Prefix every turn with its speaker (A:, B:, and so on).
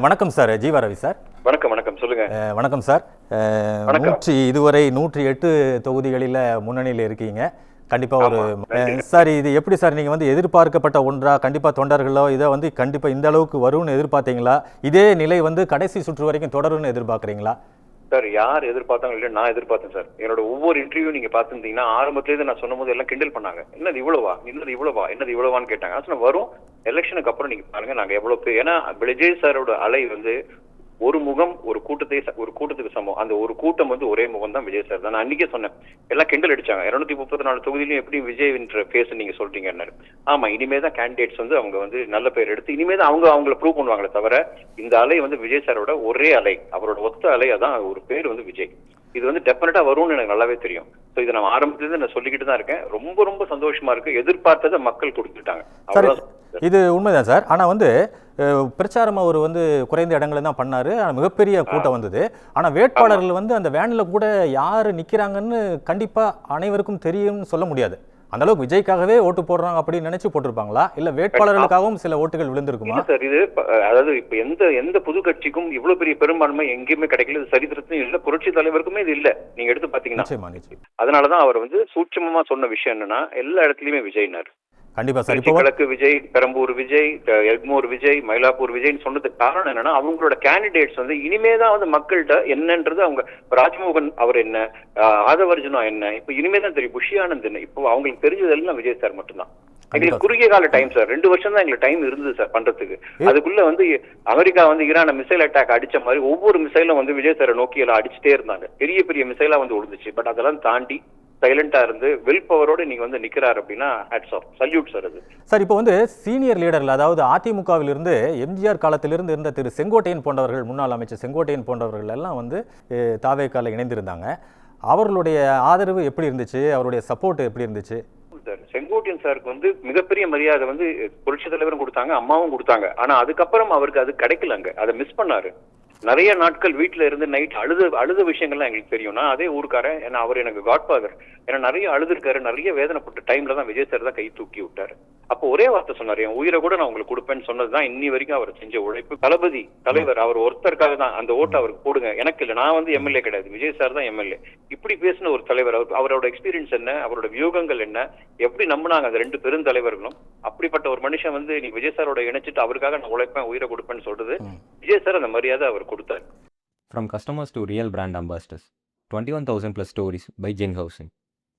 A: வணக்கம் sir, Jeeva Ravi sir.
B: வணக்கம் வணக்கம் சொல்லுங்க.
A: வணக்கம் சார். இதுவரை 108 தொகுதிகளில் முன்னணியில் இருக்கீங்க. கண்டிப்பாக ஒரு சார், இது எப்படி சார் நீங்கள் எதிர்பார்க்கப்பட்ட ஒன்றா? கண்டிப்பாக தொண்டர்களோ இதை கண்டிப்பாக இந்த அளவுக்கு வரும்னு எதிர்பார்த்தீங்களா? இதே நிலை கடைசி சுற்று வரைக்கும் தொடரும்னு எதிர்பார்க்குறீங்களா?
B: சார், யார் எதிர்பார்த்தாங்க இல்லை, நான் எதிர்பார்த்தேன் சார். என்னோட ஒவ்வொரு இன்டர்வியூ நீங்க பாத்துருந்தீங்கன்னா ஆரம்பத்திலேருந்து நான் சொன்ன போது எல்லாம் கிண்டல் பண்ணாங்க. என்னது இவ்வளவா, என்னது இவ்வளவான்னு கேட்டாங்க. ஆனா வரும் எலெக்ஷனுக்கு அப்புறம் நீங்க பாருங்க நாங்க எவ்வளவு பேர். ஏன்னா விஜய் சாரோட அலை ஒரு முகம் ஒரு கூட்டத்துக்கு சமம். அந்த ஒரு கூட்டம் ஒரே முகம் தான் விஜய் சார் தான். நான் அன்னைக்கே சொன்னேன், எல்லாம் கிண்டல் அடிச்சாங்க. 234 தொகுதியிலும் எப்படி விஜய் பேஸ் நீங்க சொல்றீங்க. ஆமா, இனிமேதான் கேண்டிடேட்ஸ் அவங்க நல்ல பேர் எடுத்து இனிமேதான் அவங்களை ப்ரூவ் பண்ணுவாங்களே தவிர இந்த அலை விஜய் சாரோட ஒரே அலை, அவரோட ஒத்த அலை. அதான் ஒரு பேர் விஜய். இது டெஃபினட்டா வரும்னு எனக்கு நல்லாவே தெரியும். ஸோ இதை நான் ஆரம்பத்திலிருந்து நான் சொல்லிக்கிட்டு தான் இருக்கேன். ரொம்ப ரொம்ப சந்தோஷமா இருக்கு. எதிர்பார்த்ததை மக்கள் கொடுத்துட்டாங்க.
A: இது உண்மைதான் சார். ஆனால் பிரச்சாரம் அவர் குறைந்த இடங்களில் தான் பண்ணாரு. ஆனால் மிகப்பெரிய கூட்டம் வந்தது. ஆனால் வேட்பாளர்கள் அந்த வேனில் கூட யார் நிற்கிறாங்கன்னு கண்டிப்பாக அனைவருக்கும் தெரியும்னு சொல்ல முடியாது. அந்த அளவுக்கு விஜய்க்காகவே ஓட்டு போடுறாங்க அப்படின்னு நினைச்சு போட்டிருப்பாங்களா, இல்ல வேட்பாளர்களுக்காகவும் சில ஓட்டுகள் விழுந்திருக்குமா
B: சார்? இது அதாவது இப்ப எந்த புது கட்சிக்கும் இவ்வளவு பெரிய பெரும்பான்மை எங்கேயுமே கிடைக்கல. சரித்திரத்தையும் இல்ல, புரட்சி தலைவருக்குமே இது இல்ல. நீங்க எடுத்து பாத்தீங்கன்னா அதனாலதான் அவர் சூட்சமமா சொன்ன விஷயம் என்னன்னா, எல்லா இடத்துலயுமே விஜய்னார்.
A: கண்டிப்பா சார்.
B: கிழக்கு விஜய், பெரம்பூர் விஜய், எக்மோர் விஜய், மயிலாப்பூர் விஜய்னு சொன்னதுக்கு காரணம் என்னன்னா, அவங்களோட கேண்டிடேட்ஸ் மக்கள்கிட்ட என்னன்றது அவங்க ராஜ்மோகன் அவர் என்ன, ஆதவர்ஜுனா என்ன, இப்ப இனிமேதான் தெரியும் புஷி ஆனந்த் என்ன. இப்போ அவங்களுக்கு தெரிஞ்சது எல்லாம் விஜய் சார் மட்டும்தான். எங்களுக்கு குறுகிய கால டைம் சார், 2 வருஷம் தான் எங்களுக்கு டைம் இருந்தது சார் பண்றதுக்கு. அதுக்குள்ள அமெரிக்கா ஈரான மிசைல் அட்டாக் அடிச்ச மாதிரி ஒவ்வொரு மிசைலும் விஜய் சாரை நோக்கி எல்லாம் அடிச்சுட்டே இருந்தாங்க. பெரிய பெரிய மிசைலா விழுந்துச்சு. பட் அதெல்லாம் தாண்டி சைலண்டா இருந்து வில் பவரோட நீங்க நிக்கிறார் அப்படின்னா ஹேட்ஸ் ஆஃப், சல்யூட் சார். அது
A: சார், இப்போ சீனியர் லீடர்கள், அதாவது அதிமுகவில் இருந்து எம்ஜிஆர் காலத்திலிருந்து இருந்த திரு செங்கோட்டையன் போன்றவர்கள், முன்னாள் அமைச்சர் செங்கோட்டையன் போன்றவர்கள் எல்லாம் தாவேக்கால இணைந்திருந்தாங்க. அவர்களுடைய ஆதரவு எப்படி இருந்துச்சு? அவருடைய சப்போர்ட் எப்படி இருந்துச்சு?
B: செங்கோட்டையன் சாருக்கு மிகப்பெரிய மரியாதை புரட்சி தலைவரும் கொடுத்தாங்க, அம்மாவும் கொடுத்தாங்க. ஆனா அதுக்கப்புறம் அவருக்கு அது கிடைக்கலங்க. அதை மிஸ் பண்ணாரு. நிறைய நாட்கள் வீட்டுல இருந்து நைட் அழுத விஷயங்கள்லாம் எங்களுக்கு தெரியும். நான் அதே ஊருக்காரன். ஏன்னா அவர் எனக்கு காட்ஃபாதர். ஏன்னா நிறைய அழுதுருக்காரு, நிறைய வேதனைப்பட்ட டைம்ல தான் விஜய் சார் தான் கை தூக்கி விட்டாரு. அப்போ ஒரே வார்த்தை சொன்னாரு, என் உயிரை கூட நான் உங்களுக்கு கொடுப்பேன்னு சொன்னதுதான் இன்னி வரைக்கும் அவர் செஞ்ச உழைப்பு. தளபதி தலைவர் அவர் ஒருத்தருக்காக தான் அந்த ஓட்டை அவருக்கு போடுங்க. எனக்கு இல்லை, நான் எம்எல்ஏ கிடையாது, விஜய் சார் தான் எம்எல்ஏ. இப்படி பேசின ஒரு தலைவர். அவரோட எக்ஸ்பீரியன்ஸ் என்ன, அவரோட வியூகங்கள் என்ன, எப்படி நம்பினாங்க அந்த 2 பெருந்தலைவர்களும். அப்படிப்பட்ட ஒரு மனுஷன் நீ விஜய் சாரோட இணைச்சிட்டு அவருக்காக நான் உழைப்பேன், உயிரை கொடுப்பேன்னு சொல்றது விஜய் சார் அந்த மரியாதை அவர் கொடுத்தார்.
C: From customers to real brand ambassadors, 21,000 plus stories by Jen Housing.